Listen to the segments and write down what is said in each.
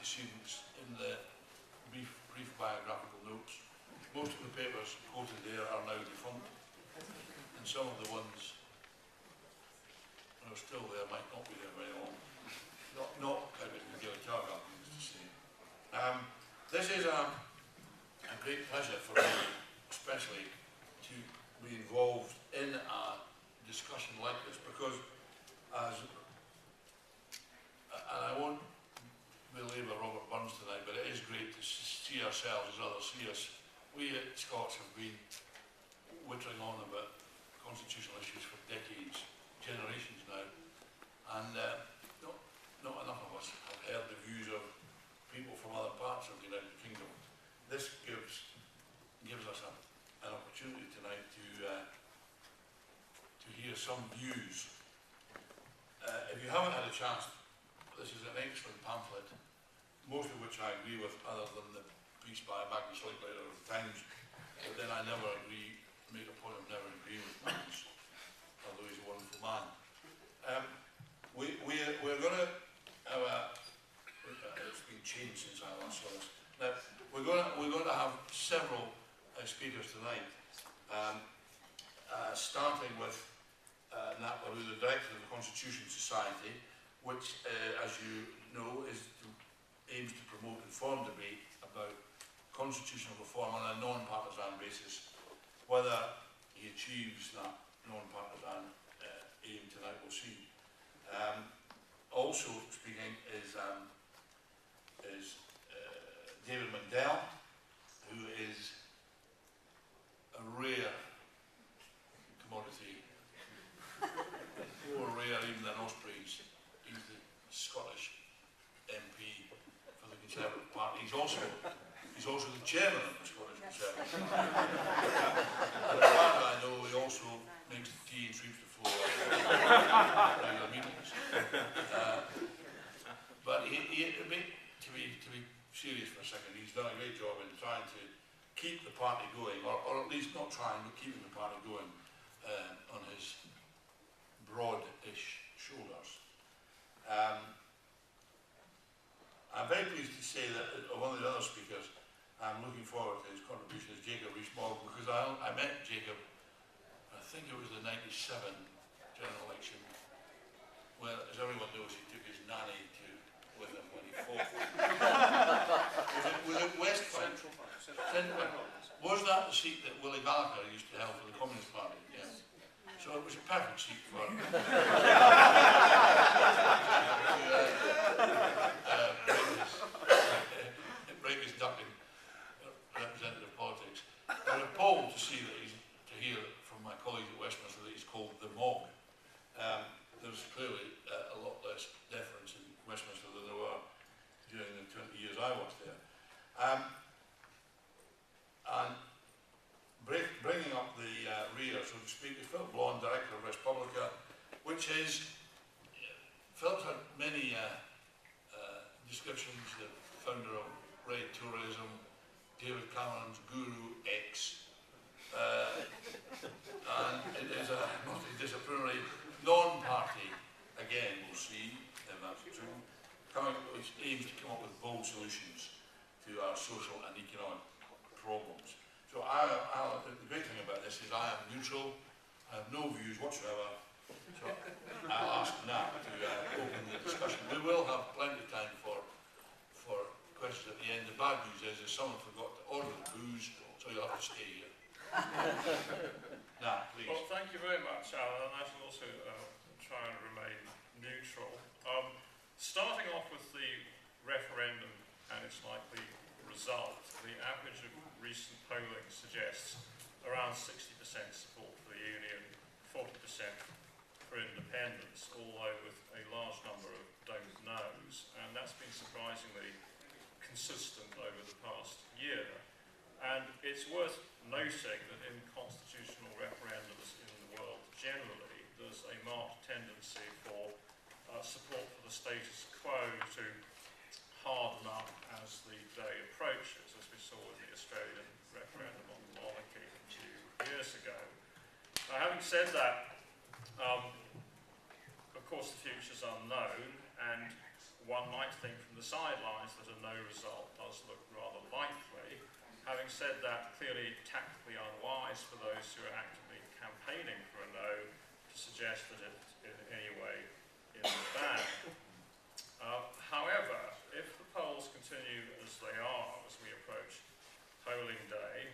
antecedents in the brief biographical notes. Most of the papers quoted there are now defunct, and some of the ones that are still there might not be there very long. Not out in the Daily Telegraph, needless to say. This is a great pleasure for me, especially, to be involved in a discussion like this, because and I won't belabor Robert Burns tonight, but it is great to see ourselves as others see us. We at Scots have been whittering on about constitutional issues for decades, generations now, and not enough of us have heard the views of people from other parts of the United Kingdom. This gives us an opportunity tonight to hear some views. If you haven't had a chance, this is an excellent pamphlet, most of which I agree with, other than the piece by Magnus Linklater of the Times. But then I never make a point of never agreeing with Magnus, although he's a wonderful man. We're going to have it's been changed since I last saw this. Now, we're going to have several speakers tonight, starting with Nat le Roux, the Director of the Constitution Society, which, as you know, aims to promote informed debate about constitutional reform on a non-partisan basis. Whether he achieves that non-partisan aim tonight, we'll see. Also speaking is David Mundell, who is a rare commodity, more rare even than Ospreys. He's the Scottish MP for the Conservative Party. He's also the chairman of the Scottish Conservative Party. And as far as I know, he also makes the tea and sweeps the floor at regular meetings. But to be serious for a second, he's done a great job in trying to keep the party going, or at least not trying, but keeping the party going on his broad-ish shoulders. I'm very pleased to say that one of the other speakers, I'm looking forward to his contribution, is Jacob Rees-Mogg, because I met Jacob, I think it was the '97 general election, where, as everyone knows, he took his nanny with him when he fought. was it Westfield? Central. Was that the seat that Willie Gallagher used to hold for the Communist Party? Yes. So it was a perfect seat for him. Break his ducking representative politics. I'm appalled to hear from my colleagues at Westminster that he's called the Mog. There's clearly a lot less deference in Westminster than there were during the 20 years I was there. And bringing up the rear, so to speak, is Philip Blond, Director of Respublica, which is, Philip's had many descriptions, the founder of Red Tourism, David Cameron's Guru X, and it is a multidisciplinary non-party, again we'll see if that's true, which aims to come up with bold solutions to our social and economic problems. So the great thing about this is I am neutral, I have no views whatsoever, so I'll ask Nat to open the discussion. We will have plenty of time for questions at the end. The bad news is someone forgot to order the booze, so you'll have to stay here. Nat, please. Well, thank you very much, Alan, and I shall also try and remain neutral. Starting off with the referendum and its likely result, the average of recent polling suggests around 60% support for the Union, 40% for independence, although with a large number of don't knows, and that's been surprisingly consistent over the past year. And it's worth noting that in constitutional referendums in the world generally, there's a marked tendency for support for the status quo to harden up as the day approaches, as we saw in the Australian referendum on the monarchy 2 years ago. Now, having said that, of course the future's unknown, and one might think from the sidelines that a no result does look rather likely. Having said that, clearly tactically unwise for those who are actively campaigning for a no to suggest that it's in any way in the bag. However, if the polls continue as they are as we approach polling day,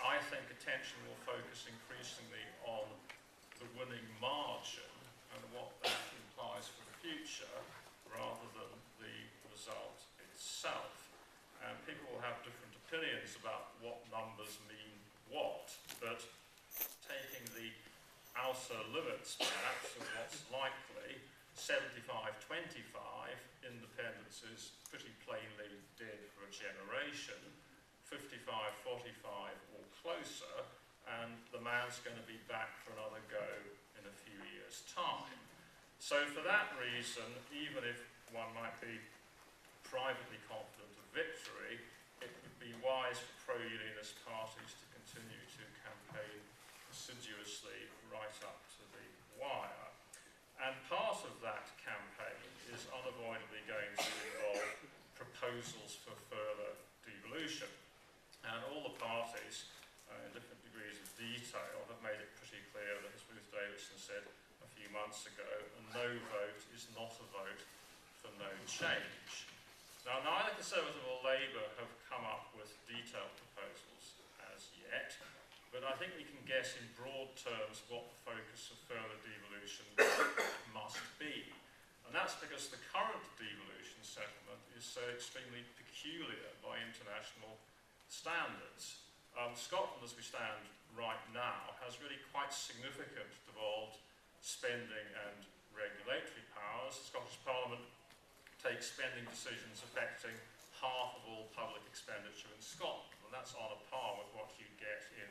I think attention will focus increasingly on the winning margin and what that implies for the future rather than the result itself. And people will have different opinions about what numbers mean what, but taking the outer limits perhaps of what's likely, 75-25, independence is pretty plainly dead for a generation, 55-45 or closer, and the man's going to be back for another go in a few years' time. So for that reason, even if one might be privately confident of victory, it would be wise for pro-unionist parties to continue to campaign assiduously right up to the wire. And part of that campaign is unavoidably going to involve proposals for further devolution. And all the parties, in different degrees of detail, have made it pretty clear that, as Ruth Davidson said a few months ago, a no vote is not a vote for no change. Now, neither Conservative or Labour have come up with detailed proposals as yet, but I think we can guess in broad terms what the focus of further devolution must be. And that's because the current devolution settlement is so extremely peculiar by international standards. Scotland, as we stand right now, has really quite significant devolved spending and regulatory powers. The Scottish Parliament takes spending decisions affecting half of all public expenditure in Scotland, and that's on a par with what you get in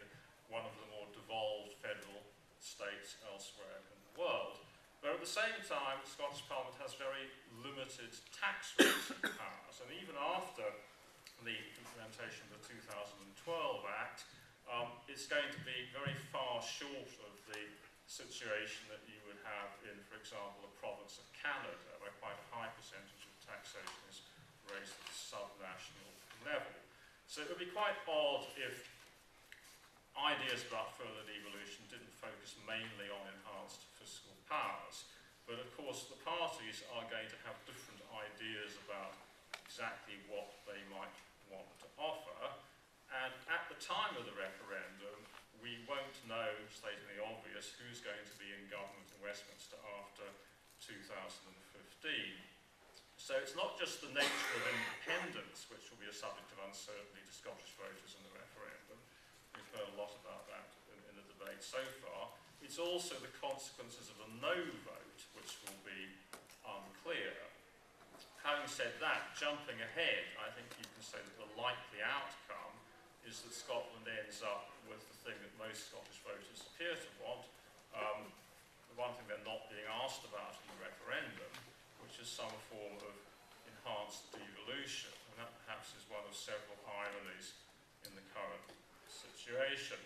one of the more devolved federal states elsewhere in the world. But at the same time, the Scottish Parliament has very limited tax raising powers, and even after the implementation of the 2012 Act, it's going to be very far short of the situation that you would have in, for example, the province of Canada, where quite a high percentage of taxation is raised at the subnational level. So it would be quite odd if ideas about further devolution didn't focus mainly on enhanced fiscal powers. But of course, the parties are going to have different ideas about exactly what they might want to offer. And at the time of the referendum, we won't know, stating the obvious, who's going to be in government in Westminster after 2015. So it's not just the nature of independence which will be a subject of uncertainty to Scottish voters in the referendum. We've heard a lot about that in the debate so far. It's also the consequences of a no vote which will be unclear. Having said that, jumping ahead, I think you can say that the likely outcome is that Scotland ends up with the thing that most Scottish voters appear to want, the one thing they're not being asked about in the referendum, which is some form of enhanced devolution. And that perhaps is one of several ironies in the current situation.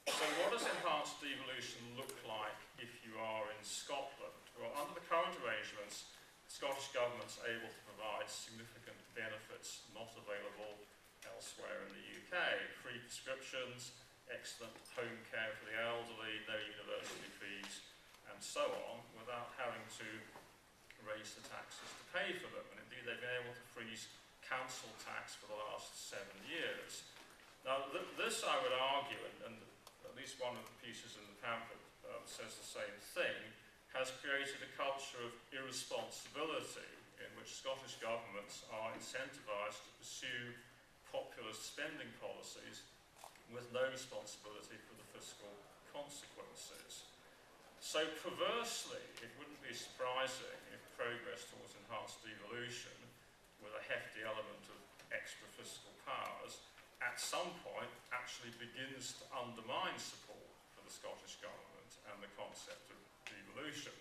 So what does enhanced devolution look like if you are in Scotland? Well, under the current arrangements, the Scottish Government's able to provide significant benefits not available elsewhere in the UK. Free prescriptions, excellent home care for the elderly, no university fees, and so on, without having to raise the taxes to pay for them. And indeed, they've been able to freeze council tax for the last 7 years. Now, this, I would argue, and at least one of the pieces in the pamphlet says the same thing, has created a culture of irresponsibility in which Scottish governments are incentivised to pursue populist spending policies with no responsibility for the fiscal consequences. So perversely, it wouldn't be surprising if progress towards enhanced devolution, with a hefty element of extra fiscal powers, at some point actually begins to undermine support for the Scottish Government and the concept of devolution.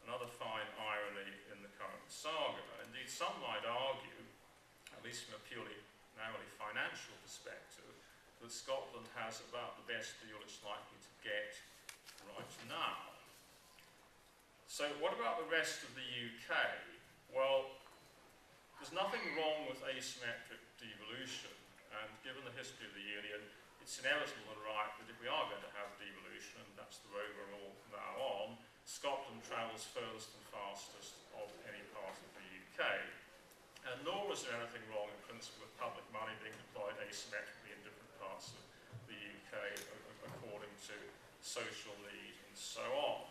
Another fine irony in the current saga. Indeed, some might argue, at least from a purely narrowly financial perspective, that Scotland has about the best deal it's likely to get right now. So what about the rest of the UK? Well, there's nothing wrong with asymmetric devolution, and given the history of the Union, it's inevitable and right that if we are going to have devolution, and that's the road we're all now on, Scotland travels furthest and fastest of any part of the UK. And nor is there anything wrong in principle with public money being deployed asymmetrically in different parts of the UK according to social need and so on.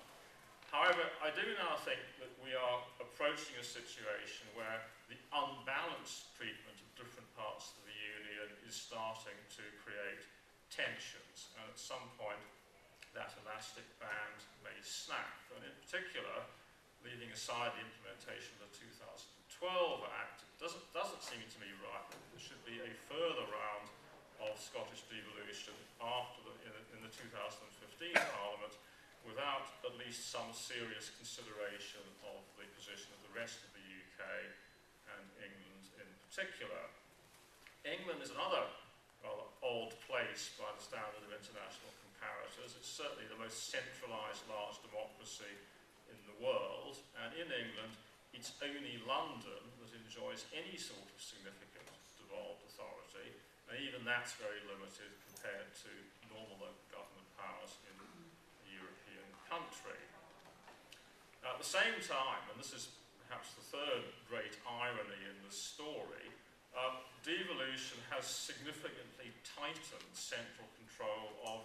However, I do now think that we are approaching a situation where the unbalanced treatment of different parts of the Union is starting to create tensions, and at some point that elastic band may snap. And in particular, leaving aside the implementation of the 2012 Act, it doesn't seem to me right that there should be a further round of Scottish devolution after in the 2015 Parliament without at least some serious consideration of the position of the rest of the UK and England in particular. England is another rather odd place by the standard of international comparators. It's certainly the most centralised large democracy in the world, and in England it's only London that enjoys any sort of significant devolved authority, and even that's very limited compared to normal local government powers in a European country. At the same time, and this is perhaps the third great irony in the story, devolution has significantly tightened central control of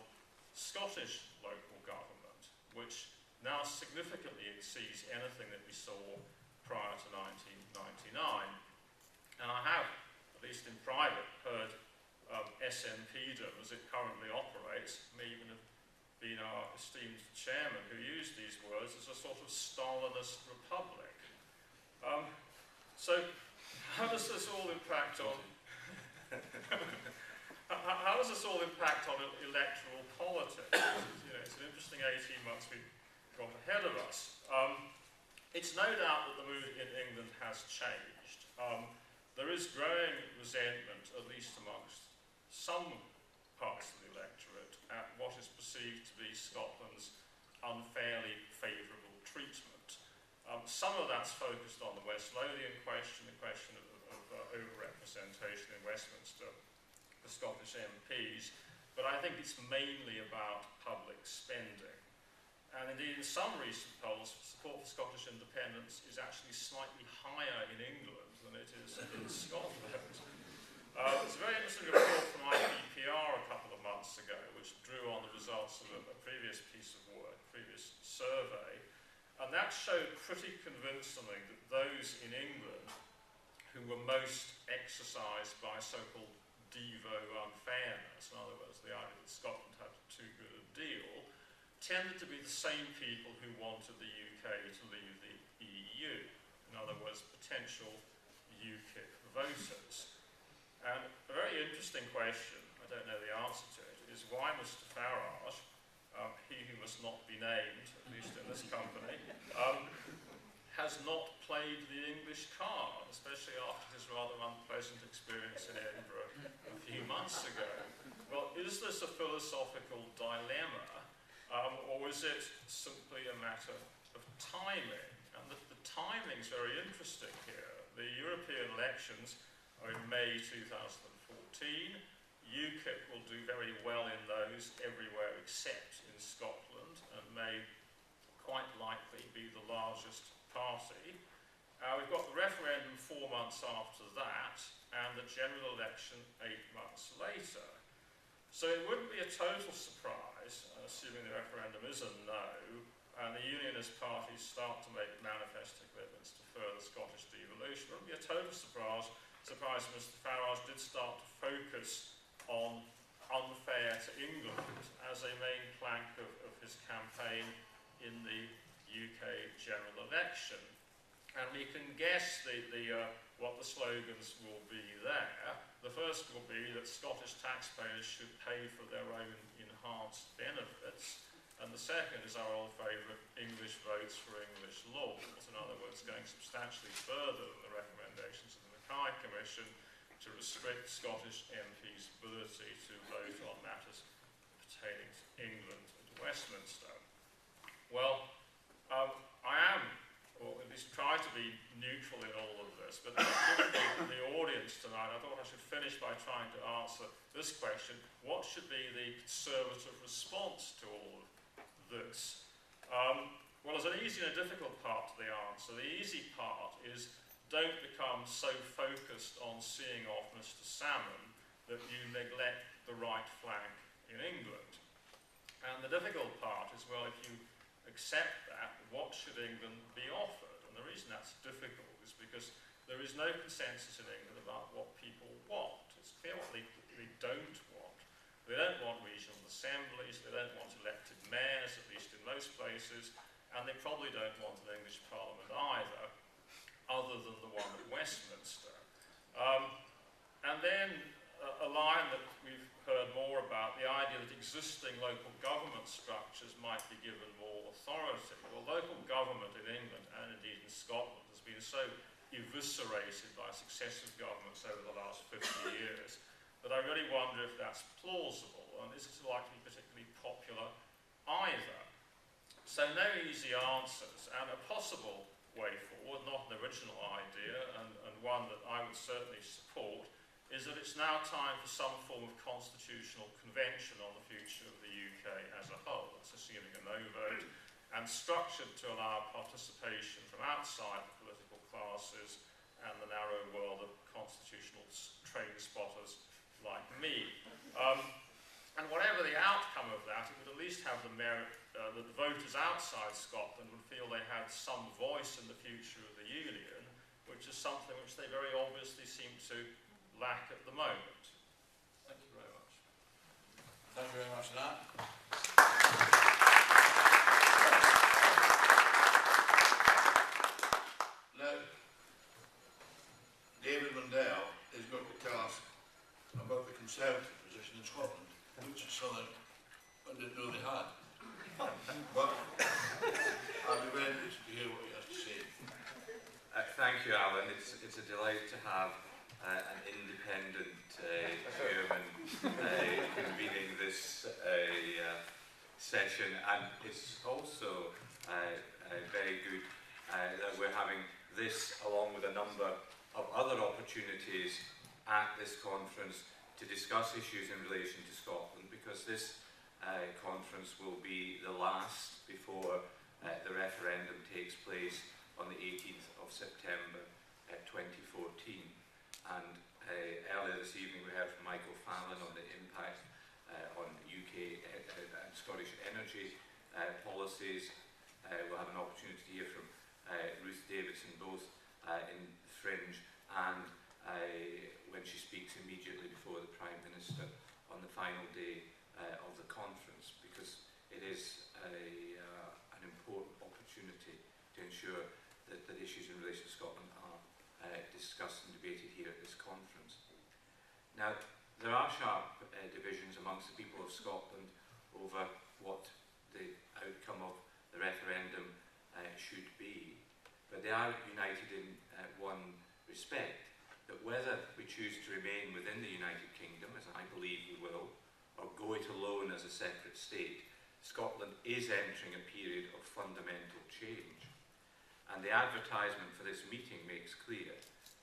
Scottish local government, which now significantly exceeds anything that we saw prior to 1999. And I have, at least in private, heard SNPdom as it currently operates, may even have been our esteemed chairman who used these words, as a sort of Stalinist republic. So how does this all impact on how does this all impact on electoral politics? You know, it's an interesting 18 months we've got ahead of us. It's no doubt that the mood in England has changed. There is growing resentment, at least amongst some parts of the electorate, at what is perceived to be Scotland's unfairly favourable treatment. Some of that's focused on the West Lothian question, the question of over-representation in Westminster for Scottish MPs, but I think it's mainly about public spending. And indeed, in some recent polls, support for Scottish independence is actually slightly higher in England than it is in Scotland. It's a very interesting report from IPPR a couple of months ago, which drew on the results of a previous piece of work, previous survey, and that showed pretty convincingly that those in England who were most exercised by so-called Devo unfairness, in other words, the idea that Scotland had too good a deal, tended to be the same people who wanted the UK to leave the EU. In other words, potential UKIP voters. And a very interesting question, I don't know the answer to it, is why Mr Farage, he who must not be named, at least in this company, has not played the English card, especially after his rather unpleasant experience in Edinburgh a few months ago. Well, is this a philosophical dilemma, or is it simply a matter of timing? And the timing's very interesting here. The European elections are in May 2014. UKIP will do very well in those everywhere except in Scotland, and may quite likely be the largest party. We've got the referendum 4 months after that, and the general election 8 months later. So it wouldn't be a total surprise, assuming the referendum is a no, and the Unionist parties start to make manifesto commitments to further Scottish devolution. It wouldn't be a total surprise if Mr Farage did start to focus on unfair to England as a main plank of his campaign in the UK general election. And we can guess what the slogans will be there. The first will be that Scottish taxpayers should pay for their own enhanced benefits. And the second is our old favourite, English votes for English laws. In other words, going substantially further than the recommendations of the Mackay Commission to restrict Scottish MPs' ability to vote on matters pertaining to England and Westminster. Well, I am, or at least try to be neutral in all of this, but given the audience tonight, I thought I should finish by trying to answer this question: what should be the Conservative response to all of this? Well, there's an easy and a difficult part to the answer. The easy part is don't become so focused on seeing off Mr. Salmon that you neglect the right flank in England. And the difficult part is, well, if you accept that, what should England be offered? And the reason that's difficult is because there is no consensus in England about what people want. It's clear what they don't want. They don't want regional assemblies, they don't want elected mayors, at least in most places, and they probably don't want an English Parliament either, other than the one at Westminster. And then a line that we've heard more about, the idea that existing local government structures might be given more authority. Well, local government in England, and indeed in Scotland, has been so eviscerated by successive governments over the last 50 years that I really wonder if that's plausible, and is it likely to be particularly popular either. So no easy answers, and a possible way forward, not an original idea, and one that I would certainly support, is that it's now time for some form of constitutional convention on the future of the UK as a whole. That's assuming a no vote, and structured to allow participation from outside the political classes and the narrow world of constitutional train spotters like me. And whatever the outcome of that, it would at least have the merit that the voters outside Scotland would feel they had some voice in the future of the Union, which is something which they very obviously seem to lack at the moment. Thank you very much. Thank you very much, Nat. Now, David Mundell is going to tell us about the Conservative position in Scotland, which is something I didn't know they had. But I'll be very interested to hear what he has to say. Thank you, Alan. It's a delight to have an independent chairman convening this session, and it's also very good that we're having this along with a number of other opportunities at this conference to discuss issues in relation to Scotland, because this conference will be the last before the referendum takes place on the 18th of September 2014. And earlier this evening we heard from Michael Fallon on the impact on UK and Scottish energy policies. We'll have an opportunity to hear from Ruth Davidson, both in Fringe and when she speaks immediately before the Prime Minister on the final day of the conference, because it is an important opportunity to ensure that issues in relation to Scotland are discussed and debated here at this conference. Now, there are sharp divisions amongst the people of Scotland over what the outcome of the referendum should be, but they are united in one respect, that whether we choose to remain within the United Kingdom, as I believe we will, or go it alone as a separate state, Scotland is entering a period of fundamental change. And the advertisement for this meeting makes clear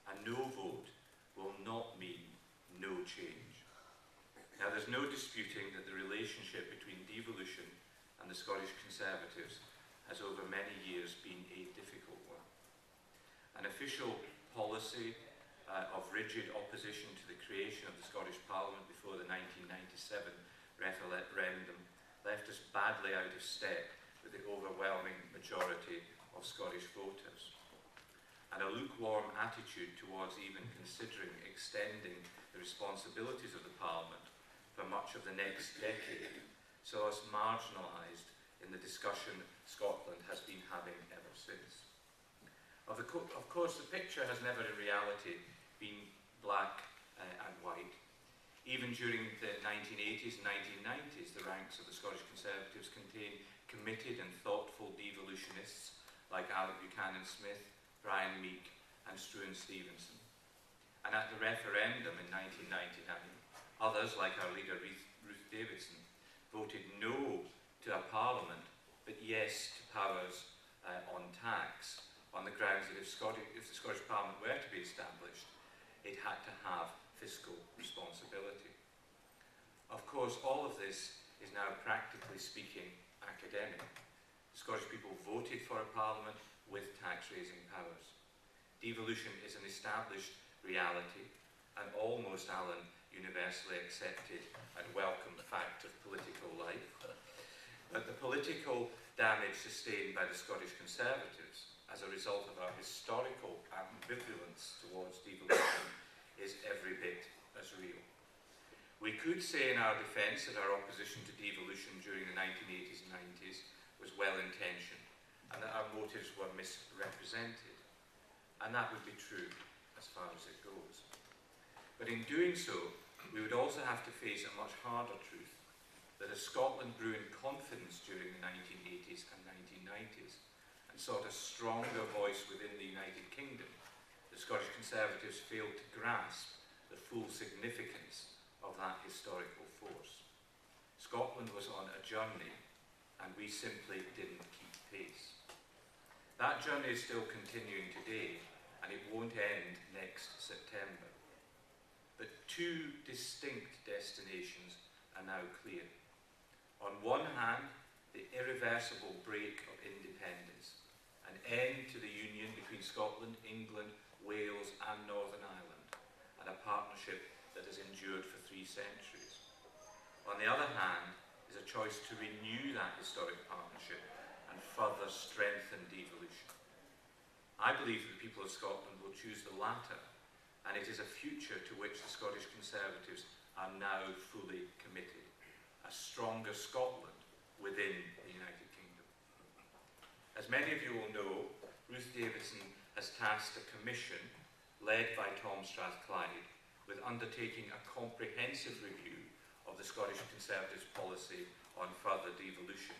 a no vote will not mean no change. Now, there's no disputing that the relationship between devolution and the Scottish Conservatives has over many years been a difficult one. An official policy of rigid opposition to the creation of the Scottish Parliament before the 1997 referendum left us badly out of step with the overwhelming majority of Scottish voters. And a lukewarm attitude towards even considering extending the responsibilities of the Parliament for much of the next decade saw us marginalised in the discussion Scotland has been having ever since. Of course, the picture has never in reality been black and white. Even during the 1980s and 1990s, the ranks of the Scottish Conservatives contained committed and thoughtful devolutionists like Alec Buchanan Smith, Brian Meek and Struan Stevenson. And at the referendum in 1999, others like our leader Ruth Davidson voted no to a parliament but yes to powers on tax, on the grounds that if the Scottish Parliament were to be established, it had to have fiscal responsibility. Of course, all of this is now, practically speaking, academic. The Scottish people voted for a Parliament with tax-raising powers. Devolution is an established reality, and almost, Alan, universally accepted and welcomed fact of political life. But the political damage sustained by the Scottish Conservatives as a result of our historical ambivalence towards devolution is every bit as real. We could say in our defence that our opposition to devolution during the 1980s and 90s was well-intentioned and that our motives were misrepresented. And that would be true as far as it goes. But in doing so, we would also have to face a much harder truth, that as Scotland grew in confidence during the 1980s and 1990s and sought a stronger voice within the United Kingdom, the Scottish Conservatives failed to grasp the full significance of that historical force. Scotland was on a journey, and we simply didn't keep pace. That journey is still continuing today, and it won't end next September. But two distinct destinations are now clear. On one hand, the irreversible break of independence, an end to the union between Scotland, England, Wales and Northern Ireland, and a partnership that has endured for 3 centuries. On the other hand, is a choice to renew that historic partnership and further strengthen devolution. I believe that the people of Scotland will choose the latter, and it is a future to which the Scottish Conservatives are now fully committed. A stronger Scotland within the United Kingdom. As many of you will know, Ruth Davidson has tasked a commission led by Tom Strathclyde with undertaking a comprehensive review of the Scottish Conservatives' policy on further devolution,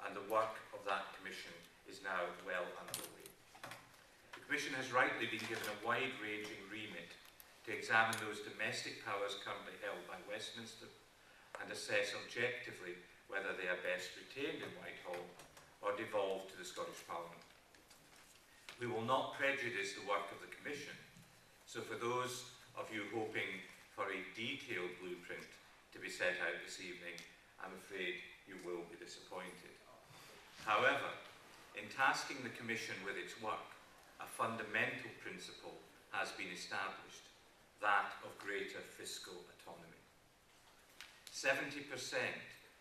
and the work of that commission is now well underway. The Commission has rightly been given a wide-ranging remit to examine those domestic powers currently held by Westminster and assess objectively whether they are best retained in Whitehall or devolved to the Scottish Parliament. We will not prejudice the work of the Commission, so for those of you hoping for a detailed blueprint to be set out this evening, I'm afraid you will be disappointed. However, in tasking the Commission with its work, a fundamental principle has been established, that of greater fiscal autonomy. 70%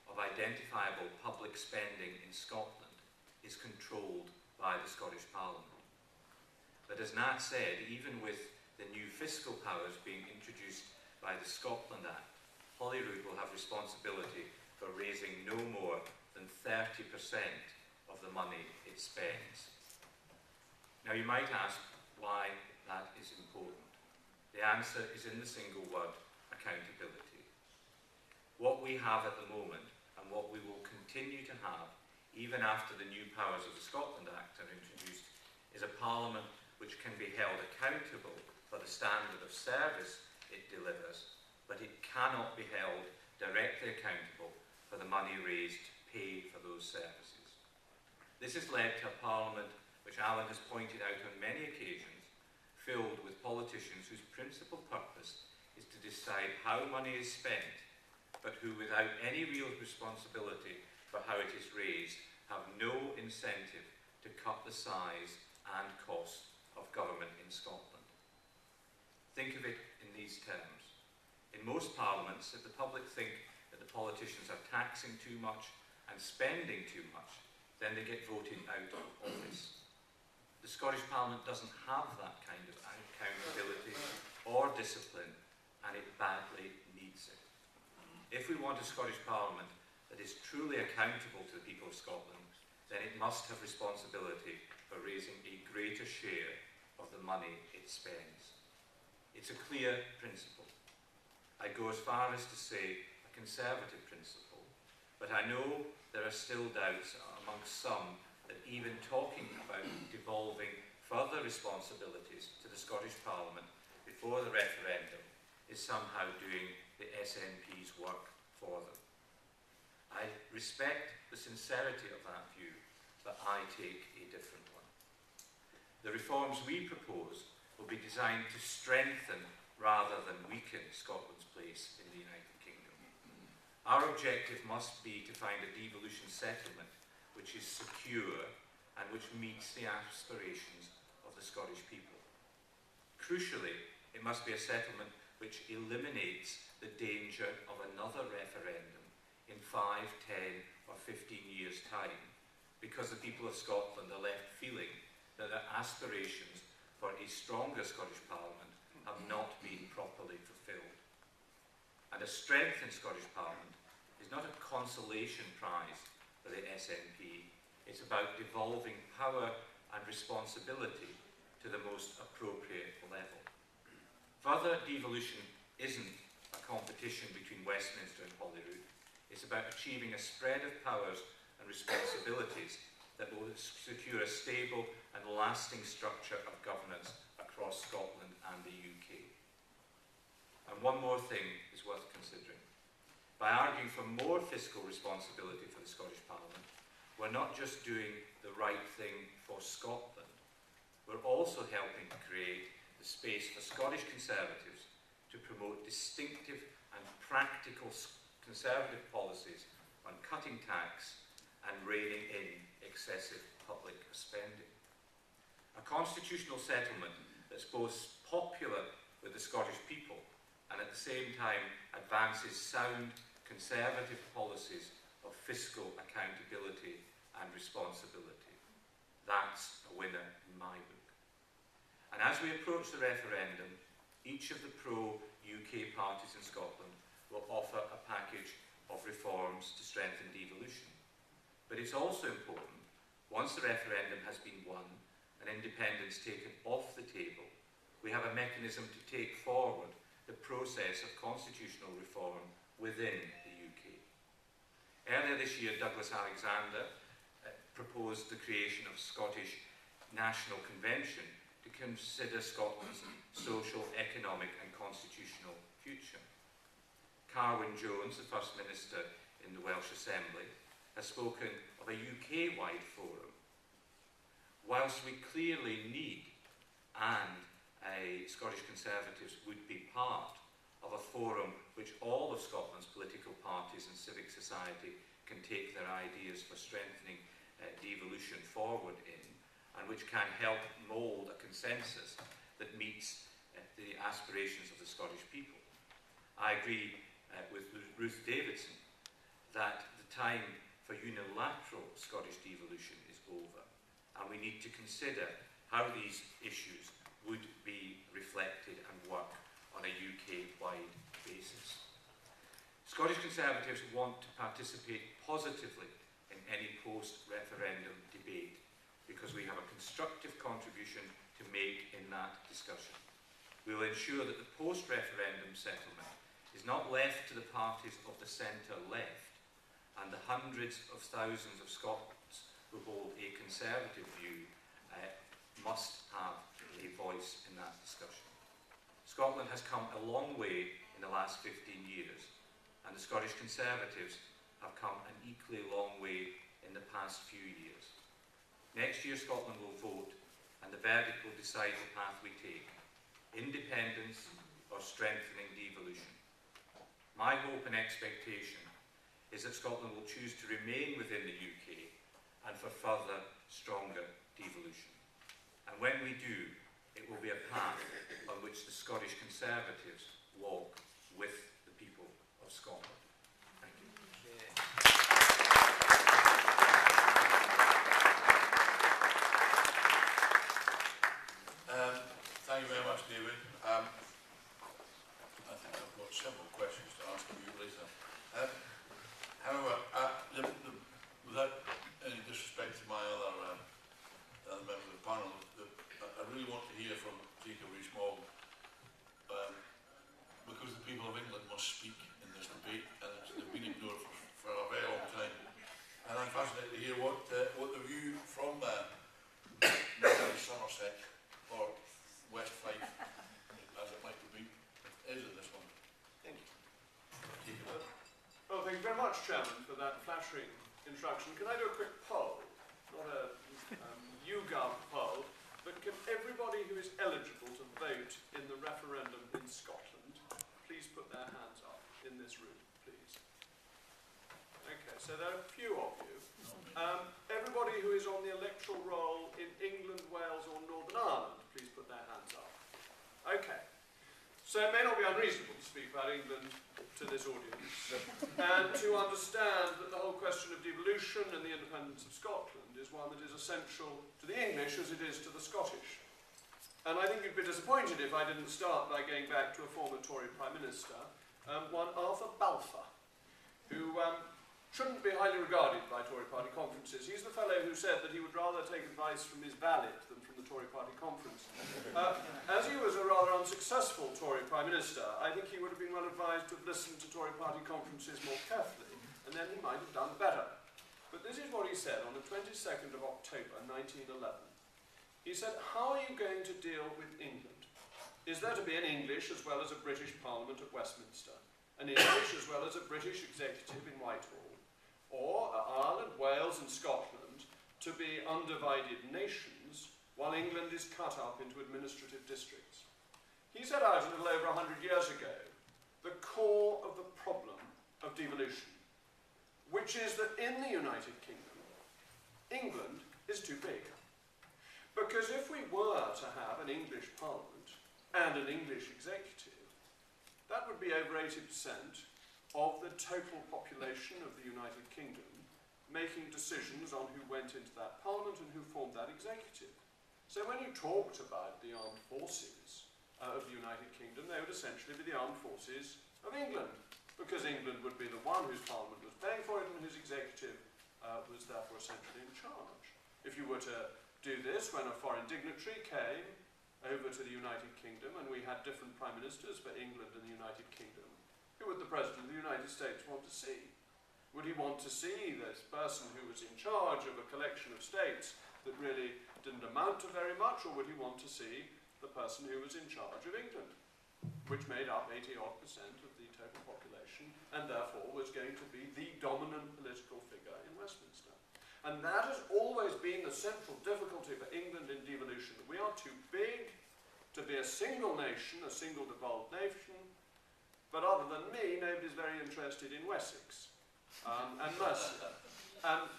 of identifiable public spending in Scotland is controlled by the Scottish Parliament. But as Nat said, even with the new fiscal powers being introduced by the Scotland Act, Holyrood will have responsibility for raising no more than 30% of the money it spends. Now you might ask why that is important. The answer is in the single word, accountability. What we have at the moment, and what we will continue to have, even after the new powers of the Scotland Act are introduced, is a Parliament which can be held accountable for the standard of service it delivers, but it cannot be held directly accountable for the money raised to pay for those services. This has led to a Parliament which Alan has pointed out on many occasions, filled with politicians whose principal purpose is to decide how money is spent, but who, without any real responsibility for how it is raised, have no incentive to cut the size and cost of government in Scotland. Think of it in these terms. In most parliaments, if the public think that the politicians are taxing too much and spending too much, then they get voted out of office. The Scottish Parliament doesn't have that kind of accountability or discipline, and it badly needs it. If we want a Scottish Parliament that is truly accountable to the people of Scotland, then it must have responsibility for raising a greater share of the money it spends. It's a clear principle. I go as far as to say a conservative principle, but I know there are still doubts amongst some that even talking about devolving further responsibilities to the Scottish Parliament before the referendum is somehow doing the SNP's work for them. I respect the sincerity of that view, but I take a different one. The reforms we propose will be designed to strengthen rather than weaken Scotland's place in the United Kingdom. Our objective must be to find a devolution settlement which is secure and which meets the aspirations of the Scottish people. Crucially, it must be a settlement which eliminates the danger of another referendum in 5, 10 or 15 years' time, because the people of Scotland are left feeling that their aspirations for a stronger Scottish Parliament have not been properly fulfilled. And a strengthened Scottish Parliament is not a consolation prize for the SNP, it's about devolving power and responsibility to the most appropriate level. Further devolution isn't a competition between Westminster and Holyrood, it's about achieving a spread of powers and responsibilities that will secure a stable and lasting structure of governance across Scotland and the UK. And one more thing is worth considering. By arguing for more fiscal responsibility for the Scottish Parliament, we're not just doing the right thing for Scotland, we're also helping to create the space for Scottish Conservatives to promote distinctive and practical Conservative policies on cutting tax and reining in excessive public spending. A constitutional settlement that's both popular with the Scottish people and at the same time advances sound Conservative policies of fiscal accountability and responsibility. That's a winner in my book. And as we approach the referendum, each of the pro-UK parties in Scotland will offer a package of reforms to strengthen devolution. But it's also important, once the referendum has been won and independence taken off the table, we have a mechanism to take forward the process of constitutional reform within the UK. Earlier this year, Douglas Alexander proposed the creation of a Scottish National Convention to consider Scotland's social, economic and constitutional future. Carwyn Jones, the First Minister in the Welsh Assembly, has spoken of a UK-wide forum. Whilst we clearly need, and Scottish Conservatives would be part of a forum which all of Scotland's political parties and civic society can take their ideas for strengthening devolution forward in, and which can help mould a consensus that meets the aspirations of the Scottish people. I agree with Ruth Davidson that the time for unilateral Scottish devolution is over, and we need to consider how these issues would be reflected and work on a UK-wide basis. Scottish Conservatives want to participate positively in any post-referendum debate because we have a constructive contribution to make in that discussion. We will ensure that the post-referendum settlement is not left to the parties of the centre-left and the hundreds of thousands of Scots who hold a conservative view must have a voice in that discussion. Scotland has come a long way in the last 15 years, and the Scottish Conservatives have come an equally long way in the past few years. Next year Scotland will vote, and the verdict will decide the path we take: independence or strengthening devolution. My hope and expectation is that Scotland will choose to remain within the UK and for further, stronger devolution. And when we do, it will be a path on which the Scottish Conservatives walk with the people of Scotland. Thank you. Thank you very much, David. I think I've got several questions to ask you later. However, without any disrespect to my other members of the panel, I really want to hear from Jacob Rees-Mogg, because the people of England must speak in this debate, and they've been ignored for a very long time. And I'm fascinated to hear what the view from Somerset or West Fife, as it might be, is in this one. Thank you. Jacob. Well, thank you very much, Chairman, for that flattering introduction. Can I do a quick poll? Not a who is eligible to vote in the referendum in Scotland, please put their hands up in this room, please. Okay, so there are a few of you. Everybody who is on the electoral roll in England, Wales or Northern Ireland, please put their hands up. Okay, so it may not be unreasonable to speak about England to this audience and to understand that the whole question of devolution and the independence of Scotland is one that is essential to the English as it is to the Scottish. And I think you'd be disappointed if I didn't start by going back to a former Tory Prime Minister, one Arthur Balfour, who shouldn't be highly regarded by Tory party conferences. He's the fellow who said that he would rather take advice from his valet than from the Tory party conference. As he was a rather unsuccessful Tory Prime Minister, I think he would have been well advised to have listened to Tory party conferences more carefully, and then he might have done better. But this is what he said on the 22nd of October 1911. He said, "How are you going to deal with England? Is there to be an English as well as a British Parliament at Westminster, an English as well as a British executive in Whitehall, or are Ireland, Wales and Scotland to be undivided nations while England is cut up into administrative districts?" He set out a little over 100 years ago the core of the problem of devolution, which is that in the United Kingdom, England is too big. Because if we were to have an English Parliament and an English executive, that would be over 80% of the total population of the United Kingdom making decisions on who went into that Parliament and who formed that executive. So when you talked about the armed forces of the United Kingdom, they would essentially be the armed forces of England, because England would be the one whose Parliament was paying for it and whose executive was therefore essentially in charge. If you were to do this when a foreign dignitary came over to the United Kingdom and we had different prime ministers for England and the United Kingdom, who would the President of the United States want to see? Would he want to see this person who was in charge of a collection of states that really didn't amount to very much, or would he want to see the person who was in charge of England, which made up 80-odd% of the total population and therefore was going to be the dominant political figure in Westminster? And that has always been the central difficulty for England in devolution, that we are too big to be a single nation, a single devolved nation, but other than me, nobody's very interested in Wessex and Mercia and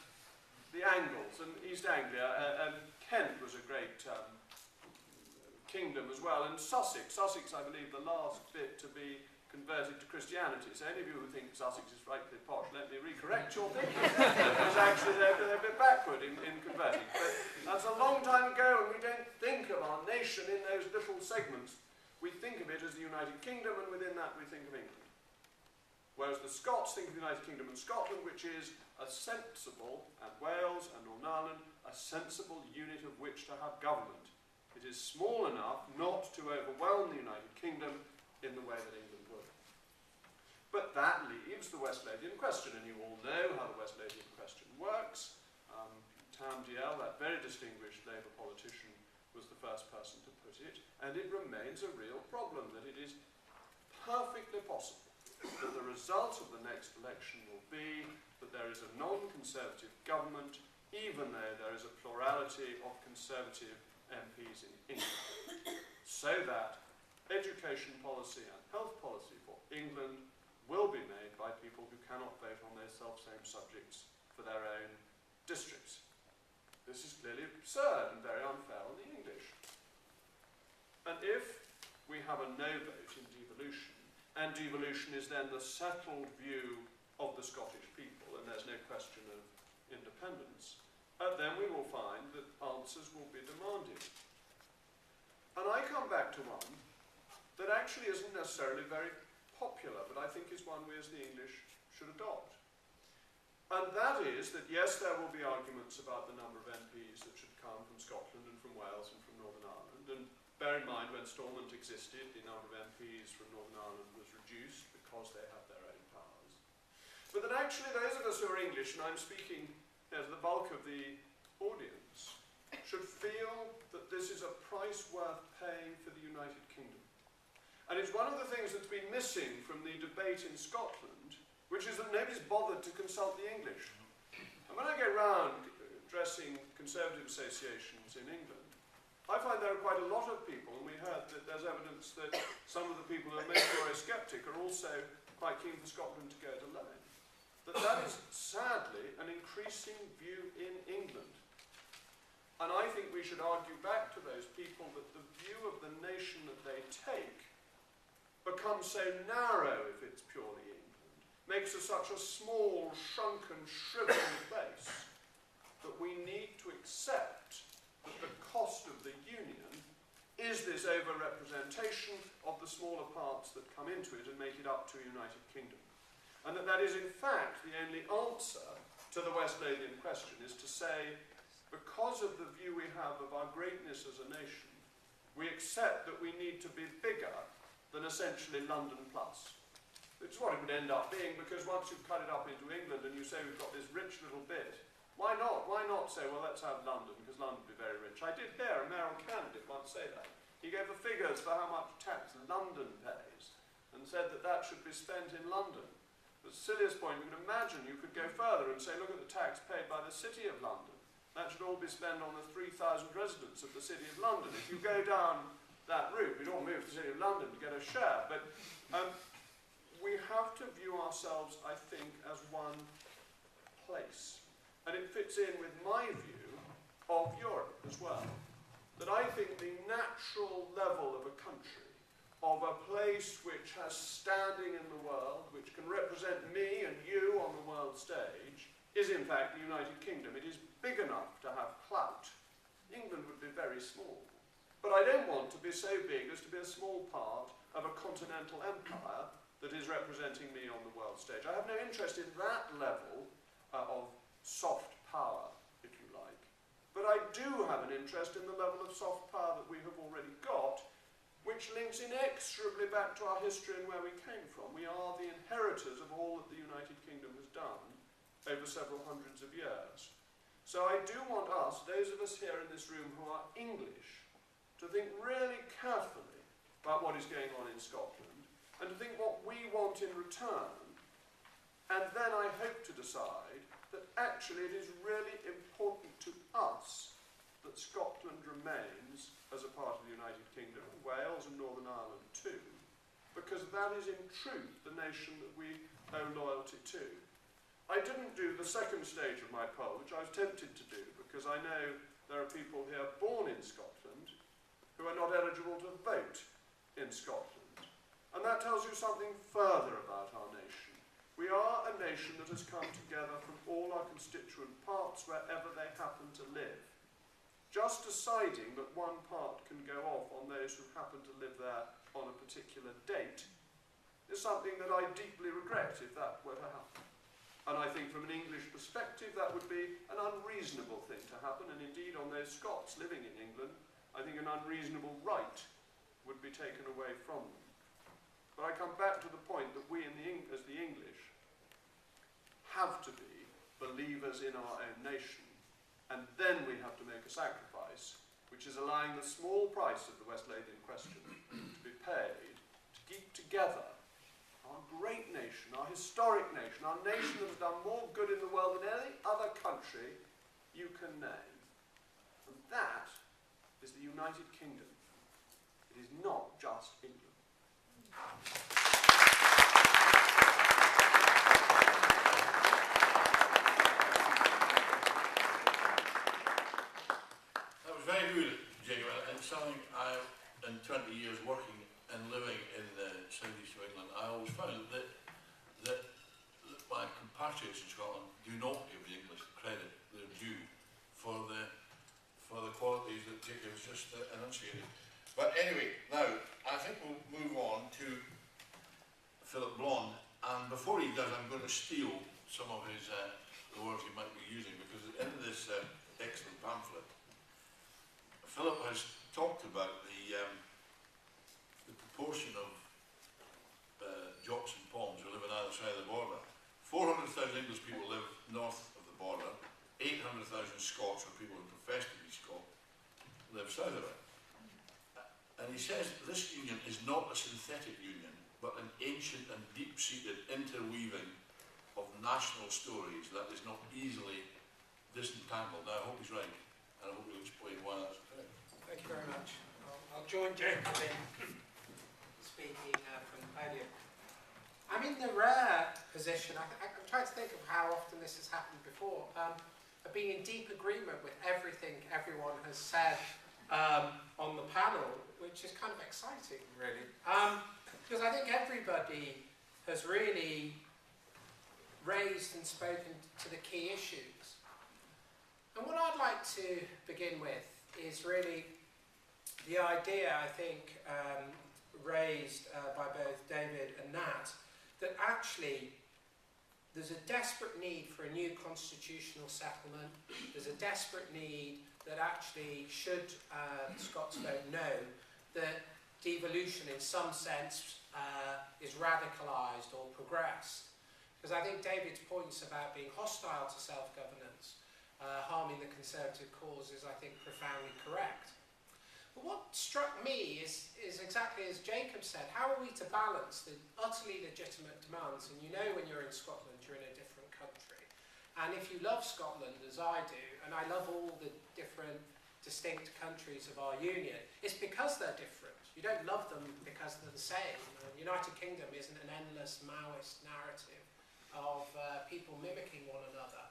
the Angles and East Anglia, and Kent was a great kingdom as well, and Sussex, I believe, the last bit to be converted to Christianity. So any of you who think Sussex is frightfully posh, let me recorrect your thinking. Because actually they're a bit backward in converting. But that's a long time ago, and we don't think of our nation in those little segments. We think of it as the United Kingdom, and within that we think of England. Whereas the Scots think of the United Kingdom and Scotland, which is a sensible, and Wales and Northern Ireland, a sensible unit of which to have government. It is small enough not to overwhelm the United Kingdom in the way that England would. But that leaves the Wesleyan question, and you all know how the Wesleyan question works. Tam Diel, that very distinguished Labour politician, was the first person to put it, and it remains a real problem that it is perfectly possible that the result of the next election will be that there is a non-conservative government, even though there is a plurality of conservative MPs in England, so that education policy and health policy for England will be made by people who cannot vote on those self-same subjects for their own districts. This is clearly absurd and very unfair on the English. And if we have a no vote in devolution, and devolution is then the settled view of the Scottish people, and there's no question of independence, then we will find that answers will be demanded. And I come back to one that actually isn't necessarily very popular, but I think is one we as the English should adopt. And that is that, yes, there will be arguments about the number of MPs that should come from Scotland and from Wales and from Northern Ireland. And bear in mind, when Stormont existed, the number of MPs from Northern Ireland was reduced because they have their own powers. But that actually those of us who are English, and I'm speaking as the bulk of the audience, should feel that this is a price worth paying for the United Kingdom. And it's one of the things that's been missing from the debate in Scotland, which is that nobody's bothered to consult the English. And when I go round addressing Conservative associations in England, I find there are quite a lot of people, and we heard that there's evidence that some of the people who are most Eurosceptic are also quite keen for Scotland to go it alone. That is sadly an increasing view in England. And I think we should argue back to those people that the view of the nation that they take becomes so narrow if it's purely England, makes us such a small, shrunken, shriveled place, that we need to accept that the cost of the Union is this over-representation of the smaller parts that come into it and make it up to a United Kingdom. And that is in fact the only answer to the Wesleyan question, is to say, because of the view we have of our greatness as a nation, we accept that we need to be bigger than essentially London plus. It's what it would end up being, because once you've cut it up into England and you say we've got this rich little bit, why not? Why not say, well, let's have London, because London would be very rich. I did hear a mayoral candidate once say that. He gave the figures for how much tax London pays and said that that should be spent in London. The silliest point, you can imagine you could go further and say, look at the tax paid by the City of London. That should all be spent on the 3,000 residents of the City of London. If you go down that route, we'd all move to the City of London to get a share. But we have to view ourselves, I think, as one place. And it fits in with my view of Europe as well. That I think the natural level of a country, of a place which has standing in the world, which can represent me and you on the world stage, is in fact the United Kingdom. It is big enough to have clout. England would be very small. But I don't want to be so big as to be a small part of a continental empire that is representing me on the world stage. I have no interest in that level of soft power, if you like. But I do have an interest in the level of soft power that we have already got, which links inexorably back to our history and where we came from. We are the inheritors of all that the United Kingdom has done over several hundreds of years. So I do want us, those of us here in this room who are English, to think really carefully about what is going on in Scotland, and to think what we want in return, and then I hope to decide that actually it is really important to us that Scotland remains as a part of the United Kingdom, and Wales and Northern Ireland too, because that is in truth the nation that we owe loyalty to. I didn't do the second stage of my poll, which I was tempted to do, because I know there are people here born in Scotland who are not eligible to vote in Scotland. And that tells you something further about our nation. We are a nation that has come together from all our constituent parts wherever they happen to live. Just deciding that one part can go off on those who happen to live there on a particular date is something that I deeply regret if that were to happen. And I think from an English perspective that would be an unreasonable thing to happen, and indeed on those Scots living in England, I think an unreasonable right would be taken away from them. But I come back to the point that we as the English have to be believers in our own nation, and then we have to make a sacrifice, which is allowing the small price of the Wesleyan question to be paid to keep together our great nation, our historic nation, our nation that has done more good in the world than any other country you can name. And that is the United Kingdom. It is not just England. That was very good, Jacob, and something I, in 20 years working and living in the southeast of England, I always found that my compatriots in Scotland do not give the English the credit they're due for the qualities that Jacob has just enunciated. But anyway, now I think we'll move on to Philip Blond, and before he does, I'm going to steal some of his the words he might be using, because in this excellent pamphlet, Philip has talked about the proportion of Jocks and Poms who live on either side of the border. 400,000 English people live north of the border, 800,000 Scots, or people who profess to be Scot, live south of it. And he says this union is not a synthetic union, but an ancient and deep-seated interweaving of national stories that is not easily disentangled. Now, I hope he's right, and I hope he'll explain why that's correct. Thank you very much. I'll join Jacob in speaking from the podium. I'm in the rare position, I'm trying to think of how often this has happened before, of being in deep agreement with everything everyone has said on the panel, which is kind of exciting, really. Because I think everybody has really raised and spoken to the key issues. And what I'd like to begin with is really the idea, I think, raised by both David and Nat, that actually there's a desperate need for a new constitutional settlement. There's a desperate need that actually, should Scots vote no, that devolution in some sense is radicalised or progressed. Because I think David's points about being hostile to self-governance, harming the Conservative cause, is, I think, profoundly correct. But what struck me is exactly as Jacob said, how are we to balance the utterly legitimate demands? And you know, when you're in Scotland, you're in a different country. And if you love Scotland, as I do, and I love all the different distinct countries of our union, it's because they're different. You don't love them because they're the same. The United Kingdom isn't an endless Maoist narrative of people mimicking one another.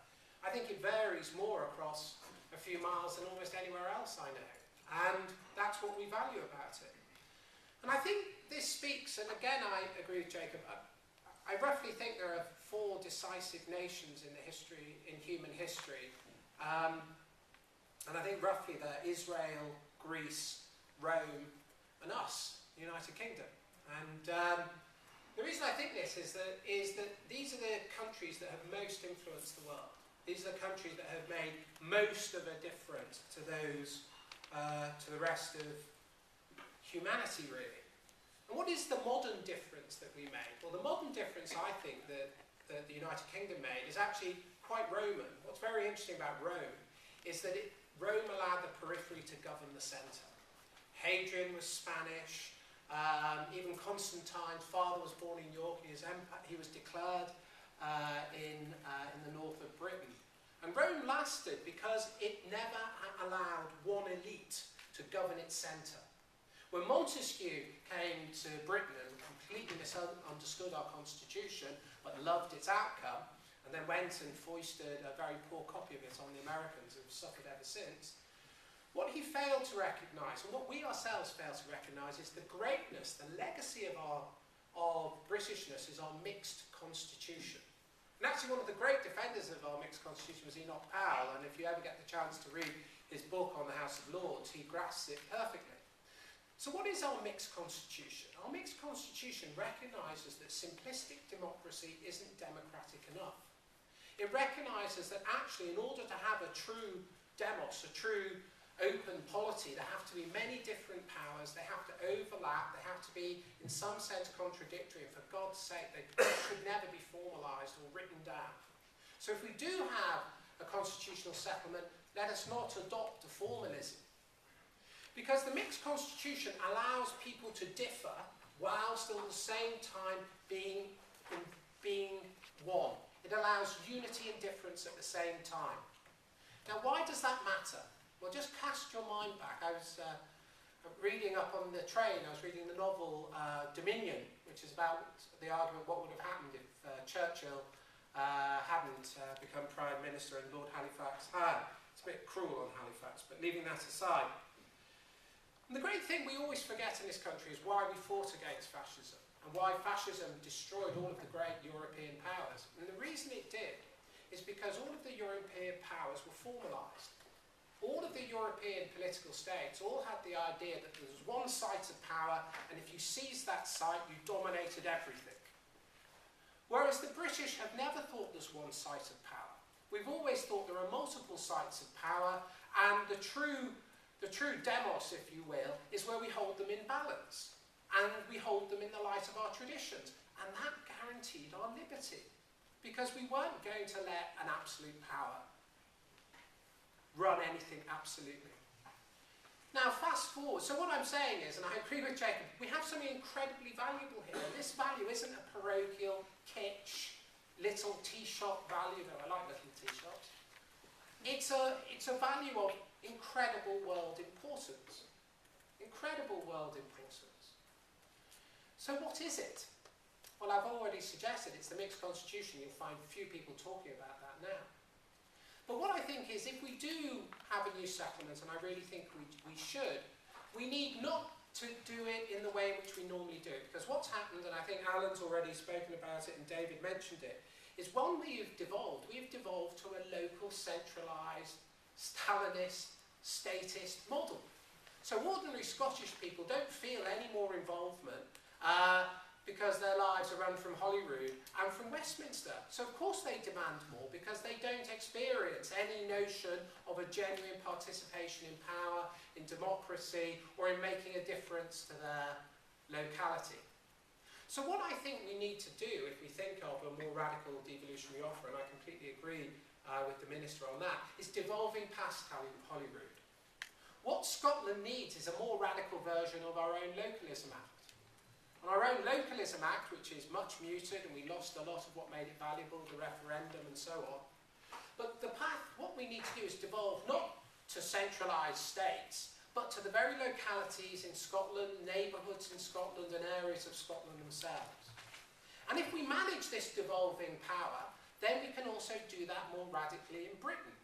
I think it varies more across a few miles than almost anywhere else I know. And that's what we value about it. And I think this speaks, and again I agree with Jacob, I roughly think there are 4 decisive nations in human history. And I think roughly they're Israel, Greece, Rome, and us, the United Kingdom. And the reason I think this is that these are the countries that have most influenced the world. These are the countries that have made most of a difference to those, to the rest of humanity, really. And what is the modern difference that we made? Well, the modern difference, I think, that the United Kingdom made is actually quite Roman. What's very interesting about Rome is that Rome allowed the periphery to govern the centre. Hadrian was Spanish. Even Constantine's father was born in York. He was declared in the north of Britain. And Rome lasted because it never allowed one elite to govern its centre. When Montesquieu came to Britain and completely misunderstood our constitution, but loved its outcome, and then went and foisted a very poor copy of it on the Americans, who have suffered ever since, what he failed to recognise, and what we ourselves fail to recognise, is the greatness, the legacy of Britishness is our mixed constitution. And actually one of the great defenders of our mixed constitution was Enoch Powell, and if you ever get the chance to read his book on the House of Lords, he grasps it perfectly. So what is our mixed constitution? Our mixed constitution recognises that simplistic democracy isn't democratic enough. It recognises that actually in order to have a true demos, a true open polity, there have to be many different powers, they have to overlap, they have to be in some sense contradictory, and for God's sake they could never be formalised or written down. So if we do have a constitutional settlement, let us not adopt a formalism. Because the mixed constitution allows people to differ whilst at the same time being one. It allows unity and difference at the same time. Now why does that matter? Well, just cast your mind back. I was reading up on the train, I was reading the novel Dominion, which is about the argument what would have happened if Churchill hadn't become Prime Minister and Lord Halifax had. It's a bit cruel on Halifax, but leaving that aside. And the great thing we always forget in this country is why we fought against fascism, and why fascism destroyed all of the great European powers. And the reason it did is because all of the European powers were formalised. All of the European political states all had the idea that there was one site of power, and if you seized that site, you dominated everything. Whereas the British have never thought there's one site of power. We've always thought there are multiple sites of power, and the true demos, if you will, is where we hold them in balance. And we hold them in the light of our traditions. And that guaranteed our liberty. Because we weren't going to let an absolute power run anything absolutely. Now fast forward, so what I'm saying is, and I agree with Jacob, we have something incredibly valuable here. This value isn't a parochial, kitsch, little tea shop value, though I like little tea shops. It's a value of incredible world importance. incredible world importance. So what is it? Well, I've already suggested it's the mixed constitution. You'll find few people talking about that now. But what I think is, if we do have a new settlement, and I really think we should, we need not to do it in the way in which we normally do it. Because what's happened, and I think Alan's already spoken about it and David mentioned it, is one we've devolved to a local, centralised, Stalinist, statist model. So ordinary Scottish people don't feel any more involvement because their lives are run from Holyrood and from Westminster. So of course they demand more, because they don't experience any notion of a genuine participation in power, in democracy, or in making a difference to their locality. So what I think we need to do, if we think of a more radical devolutionary offer, and I completely agree with the Minister on that, is devolving past Holyrood. What Scotland needs is a more radical version of our own Localism Act. And our own Localism Act, which is much muted, and we lost a lot of what made it valuable, the referendum and so on. But the path, what we need to do is devolve not to centralised states, but to the very localities in Scotland, neighbourhoods in Scotland, and areas of Scotland themselves. And if we manage this devolving power, then we can also do that more radically in Britain.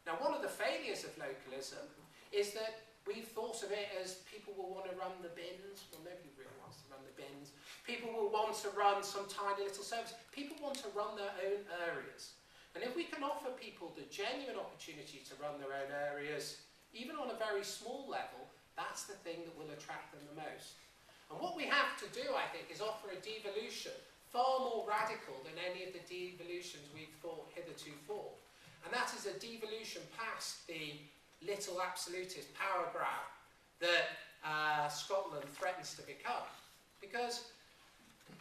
Now, one of the failures of localism is that we've thought of it as people will want to run the bins. Well, nobody really wants to run the bins. People will want to run some tiny little service. People want to run their own areas. And if we can offer people the genuine opportunity to run their own areas, even on a very small level, that's the thing that will attract them the most. And what we have to do, I think, is offer a devolution far more radical than any of the devolutions we've thought hitherto. And that is a devolution past the little absolutist power grab that Scotland threatens to become. Because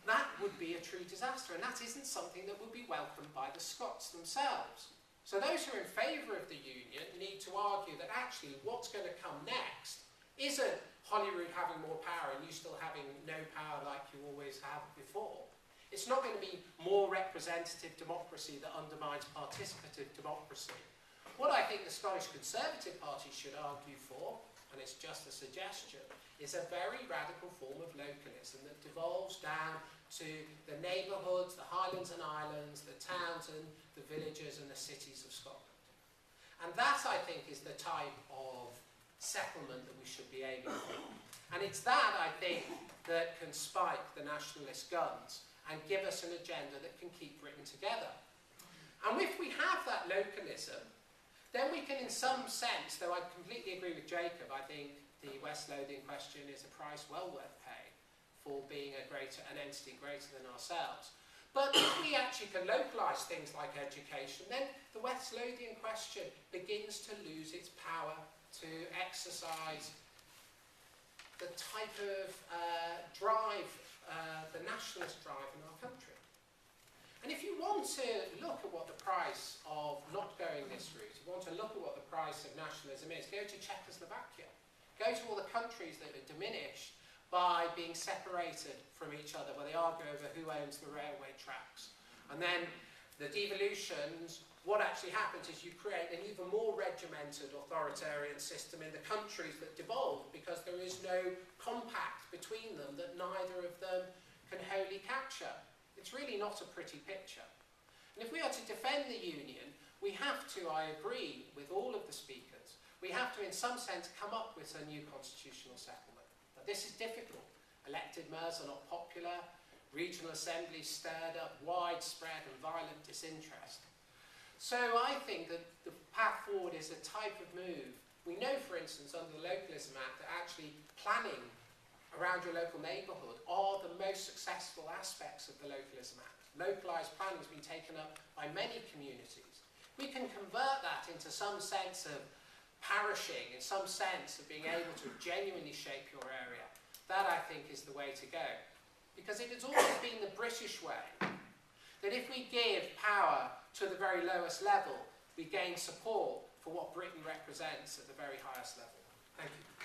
that would be a true disaster, and that isn't something that would be welcomed by the Scots themselves. So those who are in favour of the Union need to argue that actually what's going to come next isn't Holyrood having more power and you still having no power like you always have before. It's not going to be more representative democracy that undermines participative democracy. What I think the Scottish Conservative Party should argue for, and it's just a suggestion, is a very radical form of localism that devolves down to the neighbourhoods, the Highlands and Islands, the towns and the villages and the cities of Scotland. And that, I think, is the type of settlement that we should be aiming for. And it's that, I think, that can spike the nationalist guns and give us an agenda that can keep Britain together. And if we have that localism, then we can, in some sense, though I completely agree with Jacob, I think the West Lothian question is a price well worth paying for being an entity greater than ourselves. But if we actually can localise things like education, then the West Lothian question begins to lose its power to exercise the type of drive, the nationalist drive in our country. And if you want to look at what the price of not going this route, you want to look at what the price of nationalism is, go to Czechoslovakia. Go to all the countries that are diminished by being separated from each other, where they argue over who owns the railway tracks. And then the devolutions, what actually happens is you create an even more regimented authoritarian system in the countries that devolve, because there is no compact between them that neither of them can wholly capture. It's really not a pretty picture. And if we are to defend the Union, we have to, I agree with all of the speakers, we have to in some sense come up with a new constitutional settlement. But this is difficult. Elected mayors are not popular, regional assemblies stirred up widespread and violent disinterest. So I think that the path forward is a type of move. We know, for instance, under the Localism Act, that actually planning around your local neighbourhood are the most successful aspects of the Localism Act. Localised planning has been taken up by many communities. We can convert that into some sense of parishing, in some sense of being able to genuinely shape your area. That, I think, is the way to go. Because it has always been the British way that if we give power to the very lowest level, we gain support for what Britain represents at the very highest level. Thank you.